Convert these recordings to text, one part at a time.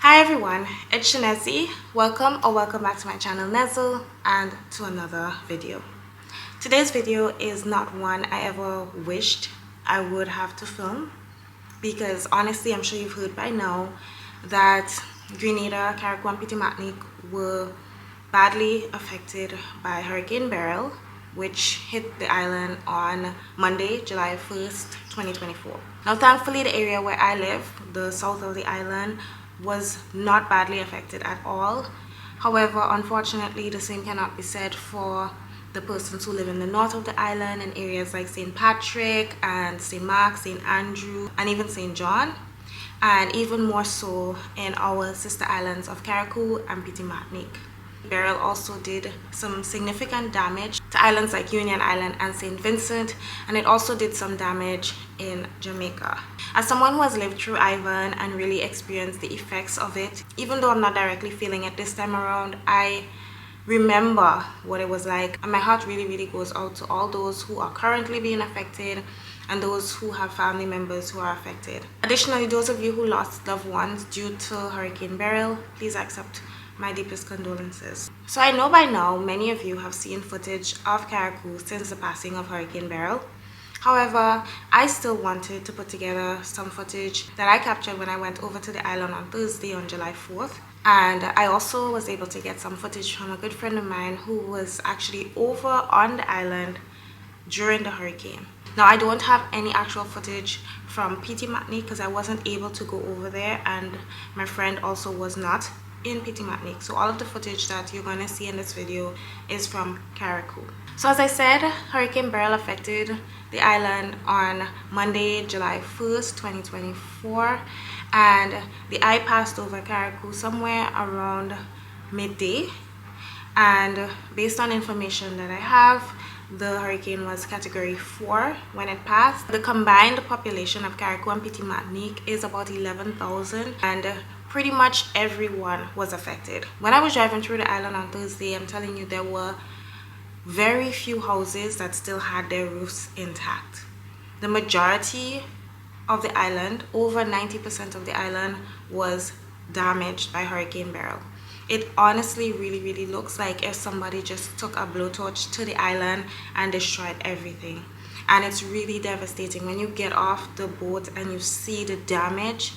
Hi everyone, it's Shanezi. Welcome back to my channel Nezzle and to another video. Today's video is not one I ever wished I would have to film because honestly I'm sure you've heard by now that Grenada, Carriacou and Petit Martinique were badly affected by Hurricane Beryl, which hit the island on Monday, July 1st, 2024. Now thankfully the area where I live, the south of the island, was not badly affected at all. However, unfortunately, the same cannot be said for the persons who live in the north of the island in areas like St. Patrick and St. Mark, St. Andrew, and even St. John, and even more so in our sister islands of Carriacou and Petit Martinique. Beryl also did some significant damage to islands like Union Island and St. Vincent, and it also did some damage in Jamaica. As someone who has lived through Ivan and really experienced the effects of it, even though I'm not directly feeling it this time around, I remember what it was like, and my heart really goes out to all those who are currently being affected and those who have family members who are affected. Additionally, those of you who lost loved ones due to Hurricane Beryl, please accept my deepest condolences. So I know by now many of you have seen footage of Carriacou since the passing of Hurricane Beryl. However, I still wanted to put together some footage that I captured when I went over to the island on Thursday on July 4th. And I also was able to get some footage from a good friend of mine who was actually over on the island during the hurricane. Now I don't have any actual footage from Petit Martinique because I wasn't able to go over there, and my friend also was not in Petit Martinique. So all of the footage that you're going to see in this video is from Carriacou. So as I said, Hurricane Beryl affected the island on Monday, July 1st, 2024, and the eye passed over Carriacou somewhere around midday. And based on information that I have, the hurricane was category 4 when it passed. The combined population of Carriacou and Petit Martinique is about 11,000, and pretty much everyone was affected. When I was driving through the island on Thursday, I'm telling you, there were very few houses that still had their roofs intact. The majority of the island, over 90% of the island, was damaged by Hurricane Beryl. It honestly really looks like if somebody just took a blowtorch to the island and destroyed everything. And it's really devastating when you get off the boat and you see the damage.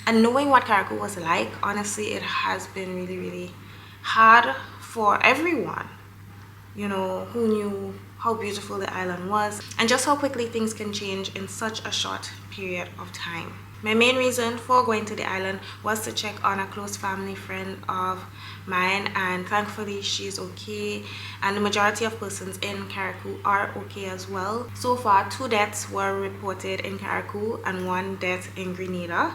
And knowing what Carriacou was like, honestly, it has been really hard for everyone, you know, who knew how beautiful the island was and just how quickly things can change in such a short period of time. My main reason for going to the island was to check on a close family friend of mine, and thankfully she's okay, and the majority of persons in Carriacou are okay as well. So far, 2 deaths were reported in Carriacou and 1 death in Grenada.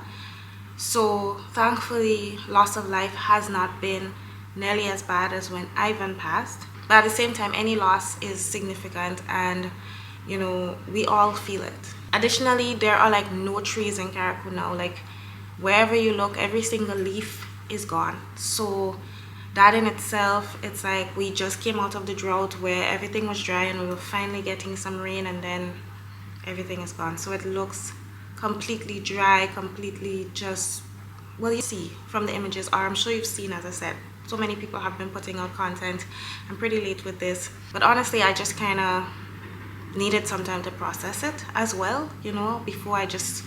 So thankfully, loss of life has not been nearly as bad as when Ivan passed. But at the same time, any loss is significant, and you know, we all feel it. Additionally, there are like no trees in Carriacou now. Like wherever you look, every single leaf is gone. So that in itself, it's like we just came out of the drought where everything was dry and we were finally getting some rain, and then everything is gone. So it looks completely dry, completely just, well, you see from the images, or I'm sure you've seen, as I said, so many people have been putting out content. I'm pretty late with this, but honestly I just kind of needed some time to process it as well, you know, before I just,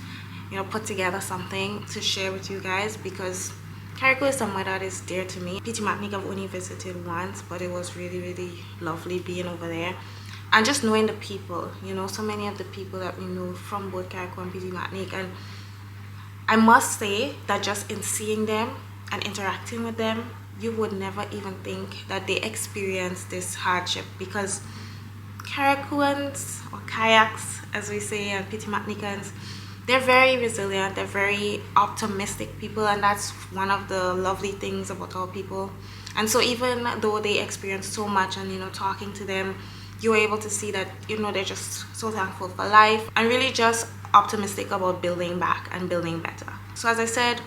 you know, put together something to share with you guys, because Carriacou is somewhere that is dear to me. Petit Martinique I've only visited once, but it was really lovely being over there and just knowing the people, you know, so many of the people that we know from both Carriacou and Petit Martinique. And I must say that just in seeing them and interacting with them, you would never even think that they experience this hardship, because Carriacouans, or kayaks as we say, and Petit Martiniquans, they're very resilient, they're very optimistic people, and that's one of the lovely things about our people. And so even though they experience so much, and you know, talking to them, you're able to see that, you know, they're just so thankful for life and really just optimistic about building back and building better. So as I said,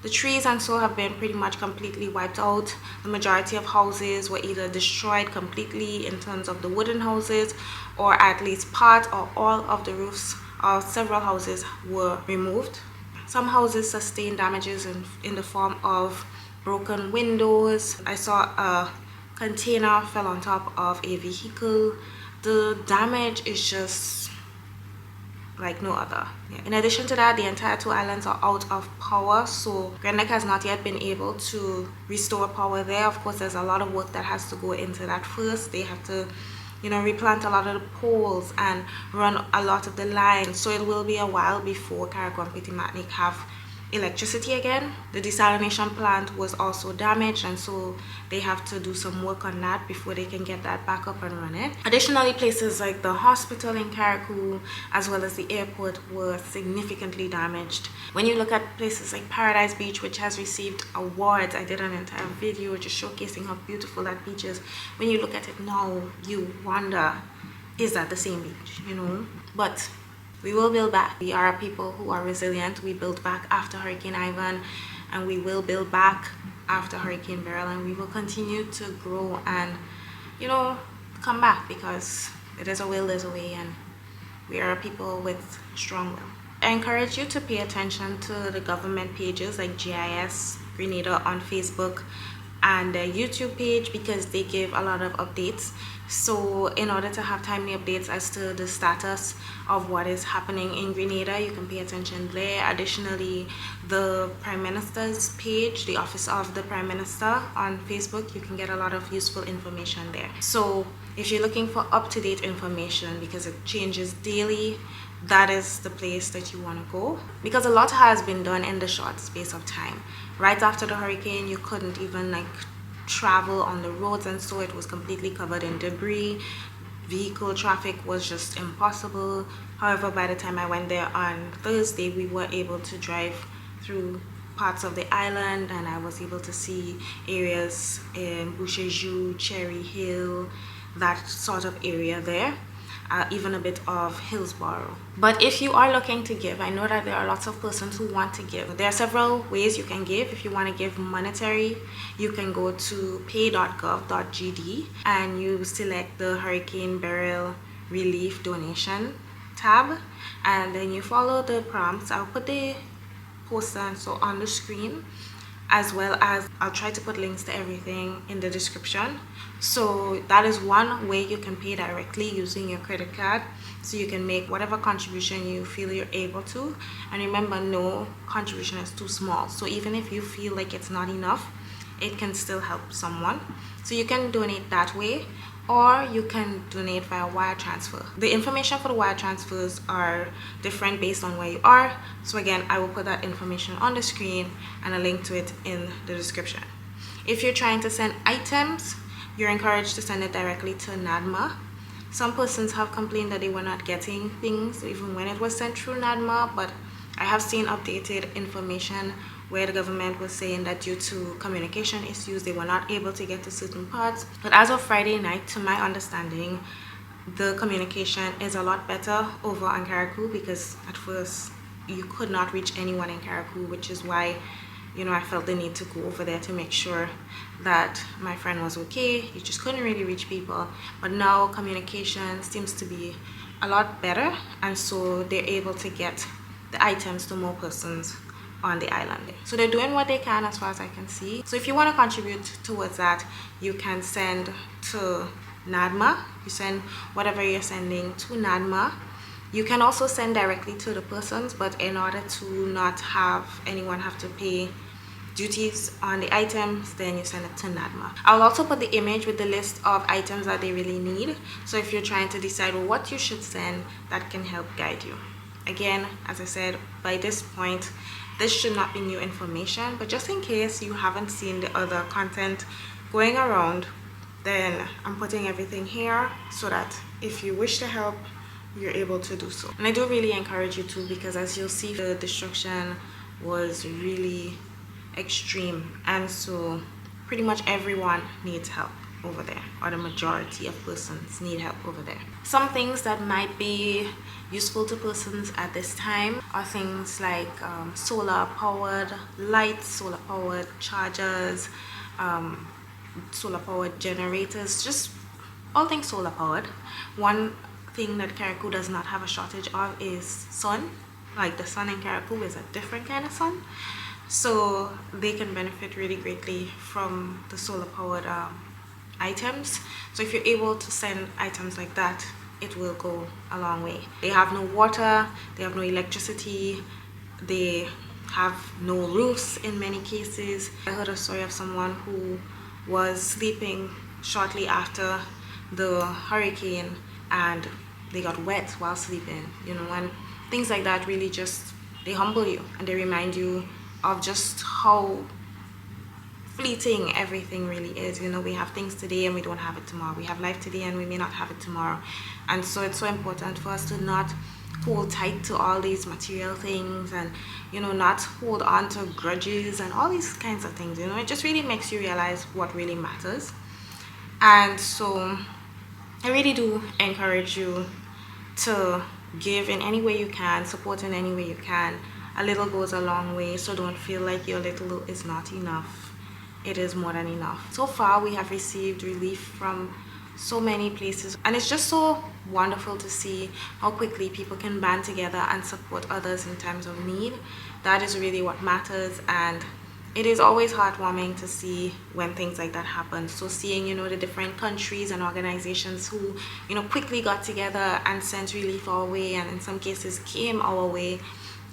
the trees and so have been pretty much completely wiped out. The majority of houses were either destroyed completely in terms of the wooden houses, or at least part or all of the roofs of several houses were removed. Some houses sustained damages in the form of broken windows. I saw a container fell on top of a vehicle. The damage is just like no other. Yeah. In addition to that, the entire two islands are out of power, so Grand Lake has not yet been able to restore power there. Of course, there's a lot of work that has to go into that first. They have to, you know, replant a lot of the poles and run a lot of the lines, so it will be a while before Carriacou and Petit Martinique have electricity again. The desalination plant was also damaged, and so they have to do some work on that before they can get that back up and running. Additionally, places like the hospital in Carriacou as well as the airport were significantly damaged. When you look at places like Paradise Beach, which has received awards, I did an entire video just showcasing how beautiful that beach is. When you look at it now, you wonder, is that the same beach, you know? But we will build back. We are people who are resilient. We built back after Hurricane Ivan, and we will build back after Hurricane Beryl, and we will continue to grow and, you know, come back, because it is a will, there's a way, and we are people with strong will. I encourage you to pay attention to the government pages like GIS Grenada on Facebook and their YouTube page, because they give a lot of updates. So in order to have timely updates as to the status of what is happening in Grenada, you can pay attention there. Additionally, the Prime Minister's page, the Office of the Prime Minister on Facebook, you can get a lot of useful information there. So if you're looking for up-to-date information, because it changes daily, that is the place that you want to go, because a lot has been done in the short space of time. Right after the hurricane, you couldn't even like travel on the roads, and so it was completely covered in debris. Vehicle traffic was just impossible. However, by the time I went there on Thursday, we were able to drive through parts of the island, and I was able to see areas in Boucherjou, Cherry Hill, that sort of area there. Even a bit of Hillsborough. But if you are looking to give, I know that there are lots of persons who want to give. There are several ways you can give. If you want to give monetary, you can go to pay.gov.gd and you select the Hurricane Beryl Relief Donation tab, and then you follow the prompts. I'll put the poster and so on the screen, as well as I'll try to put links to everything in the description. So that is one way you can pay directly using your credit card, so you can make whatever contribution you feel you're able to. And remember, no contribution is too small, so even if you feel like it's not enough, it can still help someone. So you can donate that way, or you can donate via wire transfer. The information for the wire transfers are different based on where you are. So again, I will put that information on the screen and a link to it in the description. If you're trying to send items, you're encouraged to send it directly to NADMA. Some persons have complained that they were not getting things even when it was sent through NADMA, but I have seen updated information where the government was saying that due to communication issues, they were not able to get to certain parts. But as of Friday night, to my understanding, the communication is a lot better over on Carriacou, because at first you could not reach anyone in Carriacou, which is why, you know, I felt the need to go over there to make sure that my friend was okay. You just couldn't really reach people. But now communication seems to be a lot better, and so they're able to get the items to more persons on the island. So they're doing what they can as far as I can see. So if you want to contribute towards that, you can send to NADMA. You send whatever you're sending to NADMA. You can also send directly to the persons, but in order to not have anyone have to pay duties on the items, then you send it to NADMA. I'll also put the image with the list of items that they really need. So if you're trying to decide what you should send, that can help guide you. Again, as I said, by this point, this should not be new information, but just in case you haven't seen the other content going around, then I'm putting everything here so that if you wish to help, you're able to do so. And I do really encourage you to, because as you'll see, the destruction was really extreme, and so pretty much everyone needs help over there, or the majority of persons need help over there. Some things that might be useful to persons at this time are things like solar powered lights, solar powered chargers, solar powered generators, just all things solar powered. One thing that Carriacou does not have a shortage of is sun. like the sun in Carriacou is a different kind of sun, so they can benefit really greatly from the solar powered items. So if you're able to send items like that, it will go a long way. They have no water, they have no electricity, they have no roofs in many cases. I heard a story of someone who was sleeping shortly after the hurricane and they got wet while sleeping, you know, and things like that really just, they humble you and they remind you of just how fleeting everything really is. You know, we have things today and we don't have it tomorrow. We have life today and we may not have it tomorrow. And so it's so important for us to not hold tight to all these material things and, you know, not hold on to grudges and all these kinds of things. You know, it just really makes you realize what really matters. And so I really do encourage you to give in any way you can, support in any way you can. A little goes a long way, so don't feel like your little is not enough. It is more than enough. So far we have received relief from so many places, and it's just so wonderful to see how quickly people can band together and support others in times of need. That is really what matters, and it is always heartwarming to see when things like that happen. So seeing, you know, the different countries and organizations who, you know, quickly got together and sent relief our way, and in some cases came our way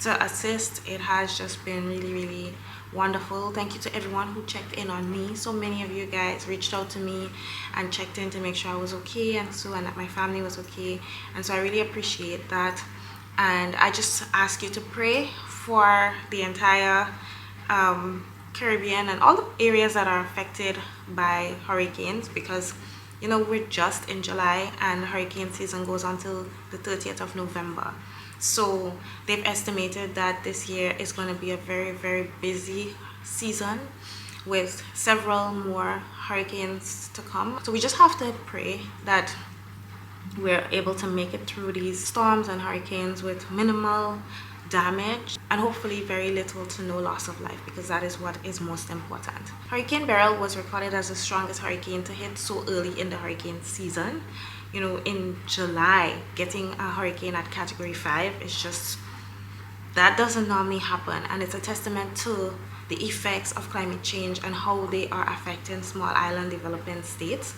to assist, it has just been really, really wonderful. Thank you to everyone who checked in on me. So many of you guys reached out to me and checked in to make sure I was okay, and that my family was okay, and so I really appreciate that. And I just ask you to pray for the entire Caribbean and all the areas that are affected by hurricanes, because, you know, we're just in July and hurricane season goes until the 30th of November. So they've estimated that this year is going to be a very, very busy season with several more hurricanes to come. So we just have to pray that we're able to make it through these storms and hurricanes with minimal damage and hopefully very little to no loss of life, because that is what is most important. Hurricane Beryl was recorded as the strongest hurricane to hit so early in the hurricane season. You know, in July, getting a hurricane at category 5 is just, that doesn't normally happen, and it's a testament to the effects of climate change and how they are affecting small island developing states.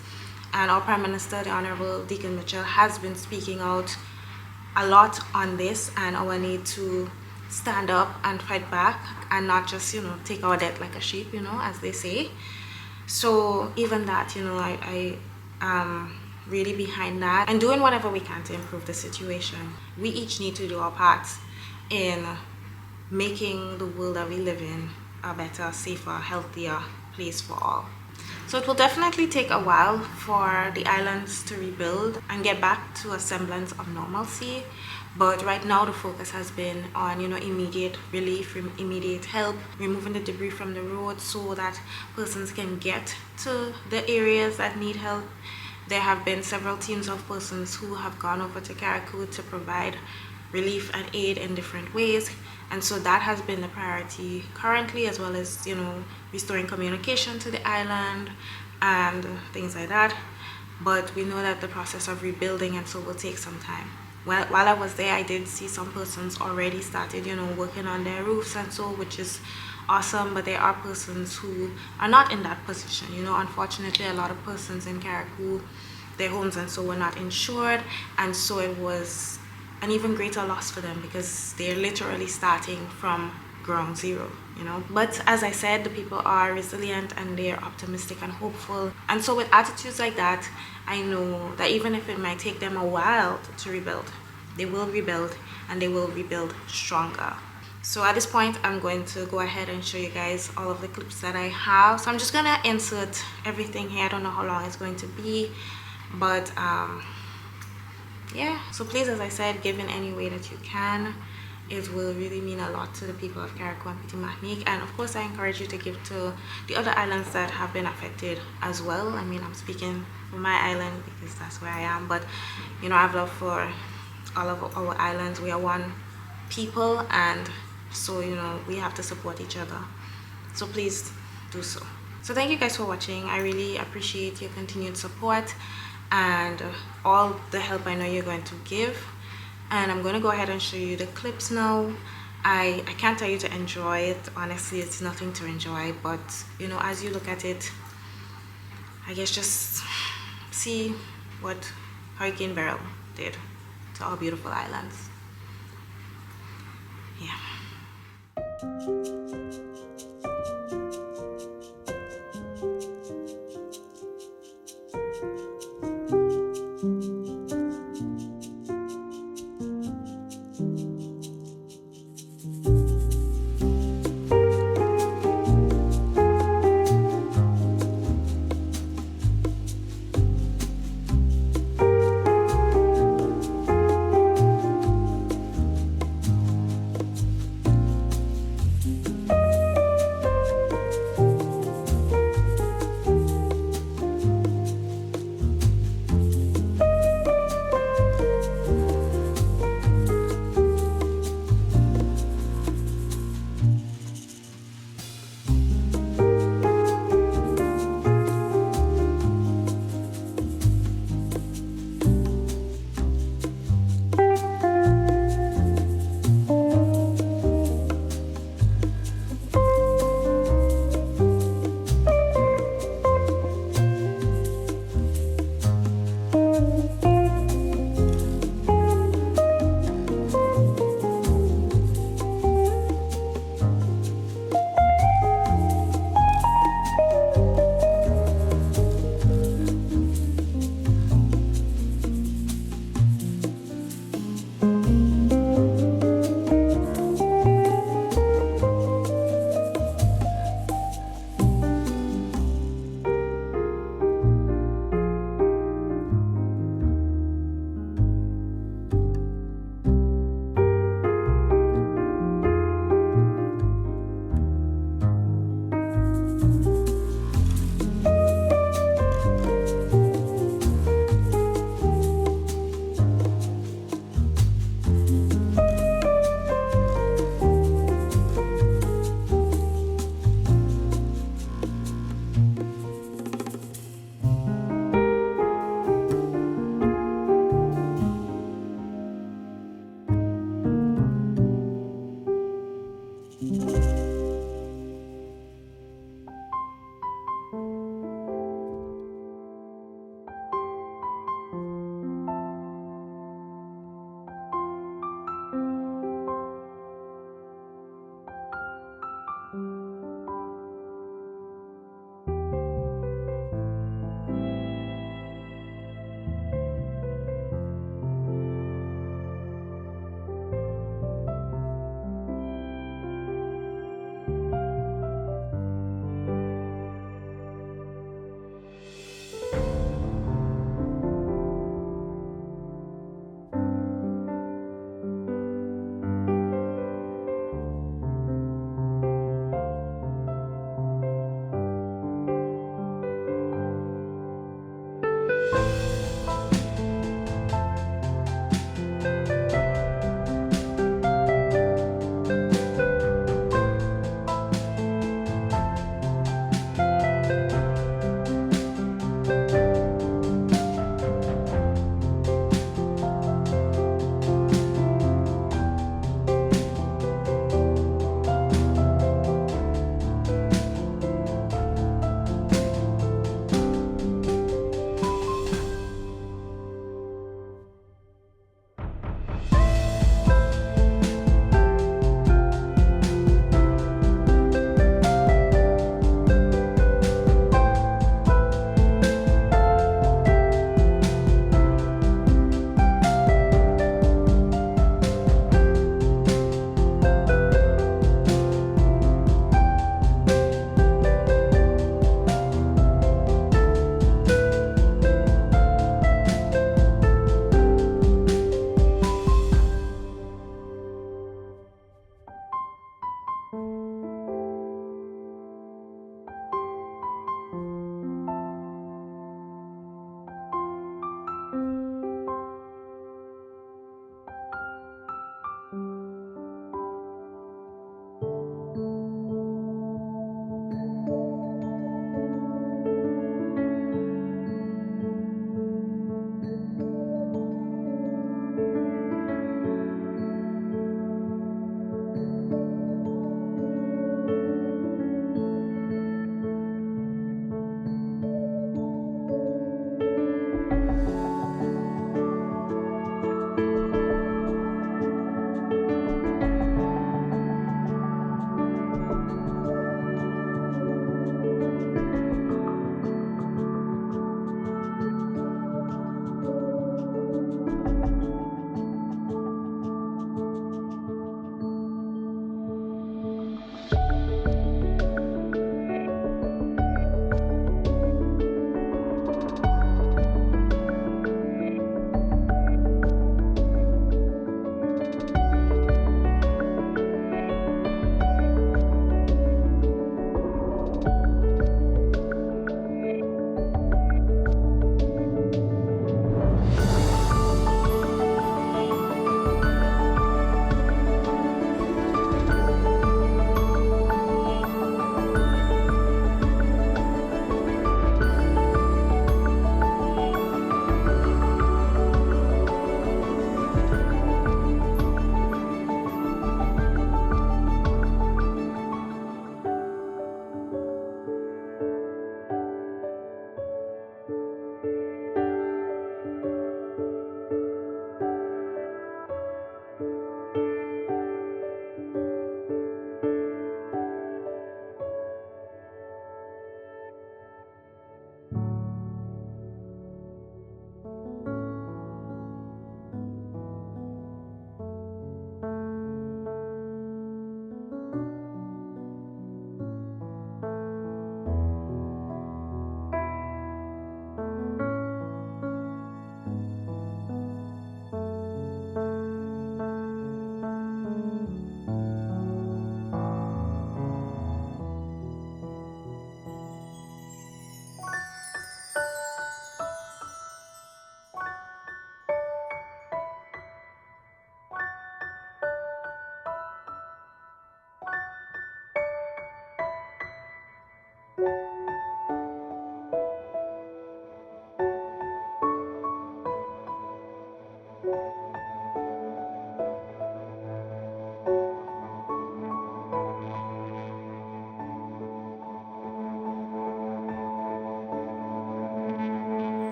And our Prime Minister, the Honorable Deacon Mitchell, has been speaking out a lot on this and our need to stand up and fight back and not just, you know, take our death like a sheep, you know, as they say. So even that, you know, I am really behind that and doing whatever we can to improve the situation. We each need to do our parts in making the world that we live in a better, safer, healthier place for all. So it will definitely take a while for the islands to rebuild and get back to a semblance of normalcy, but right now the focus has been on, you know, immediate relief, immediate help, removing the debris from the road so that persons can get to the areas that need help. There have been several teams of persons who have gone over to Carriacou to provide relief and aid in different ways, and so that has been the priority currently, as well as, you know, restoring communication to the island and things like that. But we know that the process of rebuilding and so will take some time. While I was there, I did see some persons already started, you know, working on their roofs and so, which is awesome, but there are persons who are not in that position. You know, unfortunately, a lot of persons in Carriacou, their homes and so were not insured, and so it was an even greater loss for them because they're literally starting from ground zero, you know. But as I said, the people are resilient and they're optimistic and hopeful, and so with attitudes like that, I know that even if it might take them a while to rebuild, they will rebuild, and they will rebuild stronger. So at this point, I'm going to go ahead and show you guys all of the clips that I have. So I'm just gonna insert everything here. I don't know how long it's going to be, but yeah, so please, as I said, give in any way that you can. It will really mean a lot to the people of Carriacou and Petit Martinique, and of course I encourage you to give to the other islands that have been affected as well. I mean, I'm speaking for my island because that's where I am, but you know, I have love for all of our islands. We are one people, and so, you know, we have to support each other, so please do so. So thank you guys for watching. I really appreciate your continued support and all the help I know you're going to give, and I'm going to go ahead and show you the clips now. I can't tell you to enjoy it. Honestly, it's nothing to enjoy, but you know, as you look at it, I guess just see what Hurricane Beryl did to our beautiful islands. Yeah.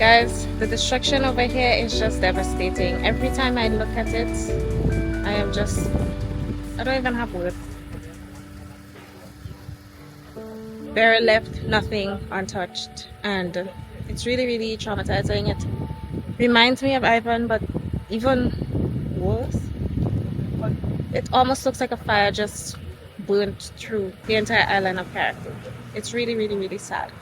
Guys, the destruction over here is just devastating. Every time I look at it, I don't even have words. Beryl left nothing untouched, and it's really, really traumatizing. It reminds me of Ivan, but even worse. It almost looks like a fire just burnt through the entire island of Carriacou. It's really, really, really sad.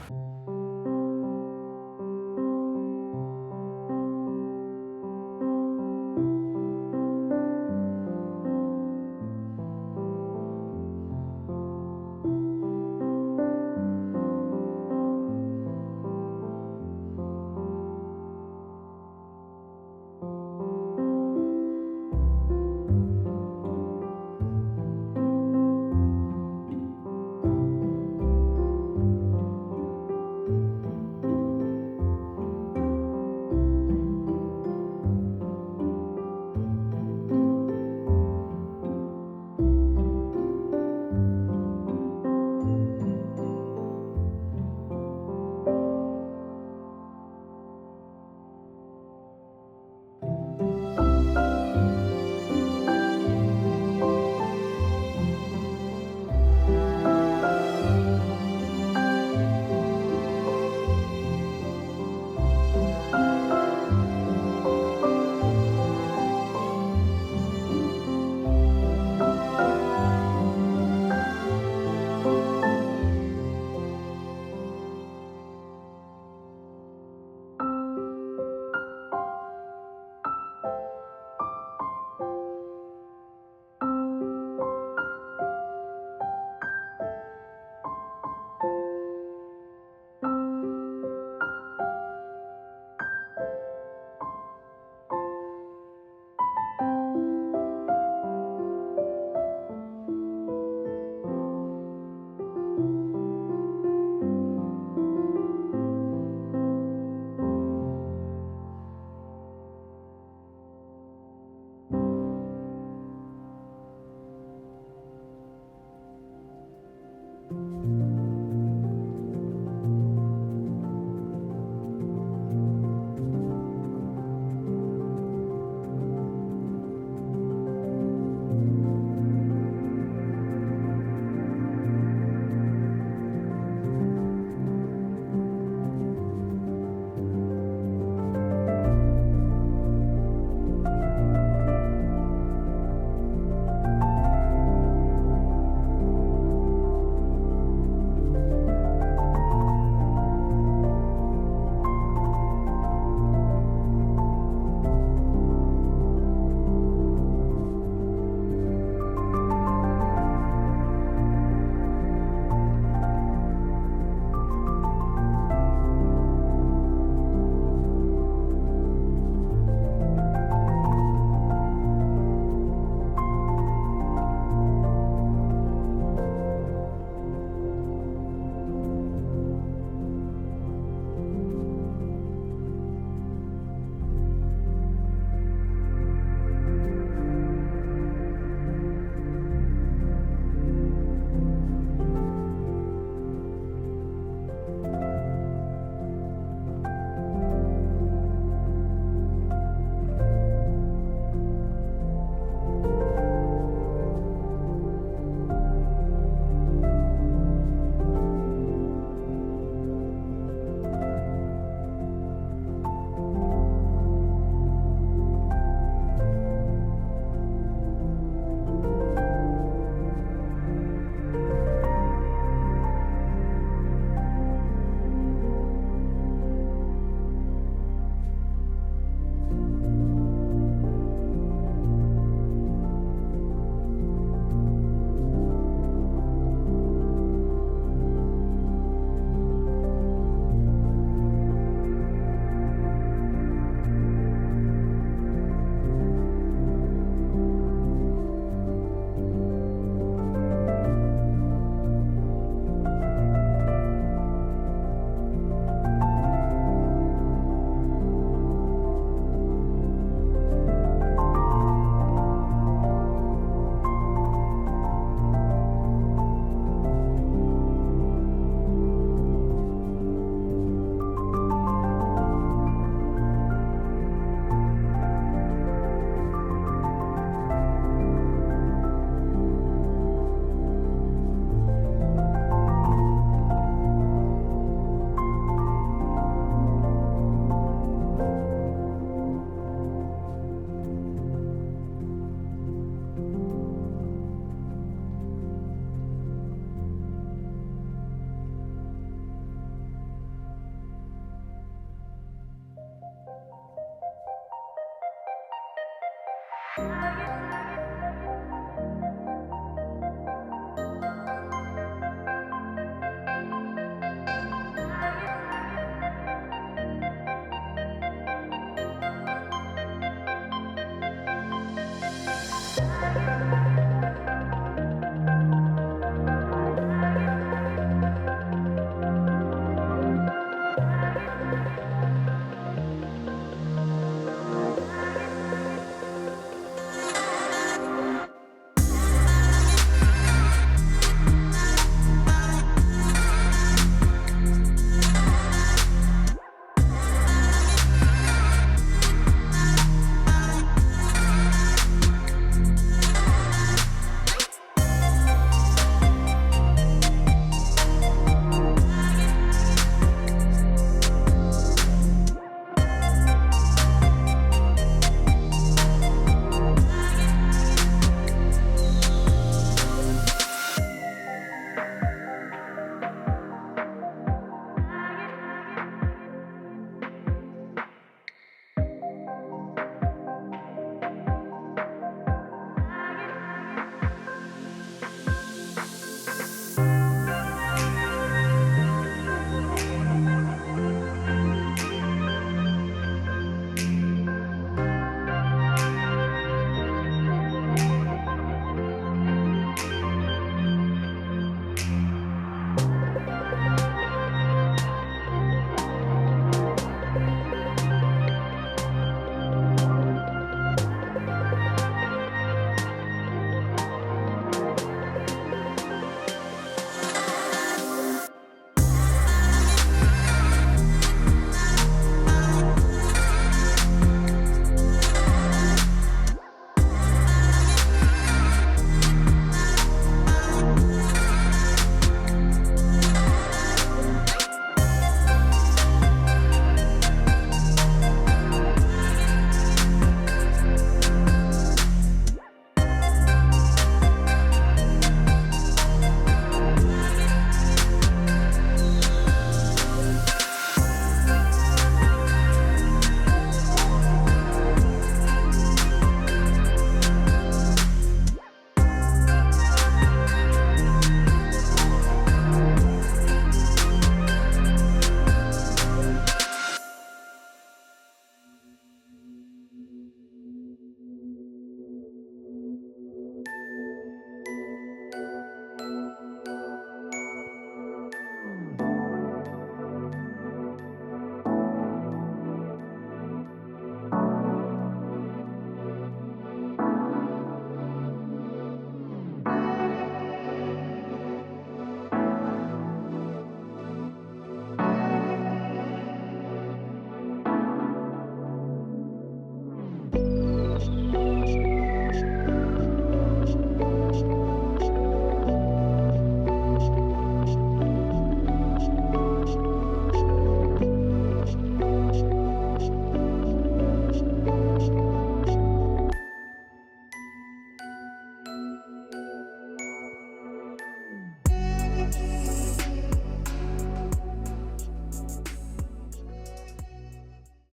Bye.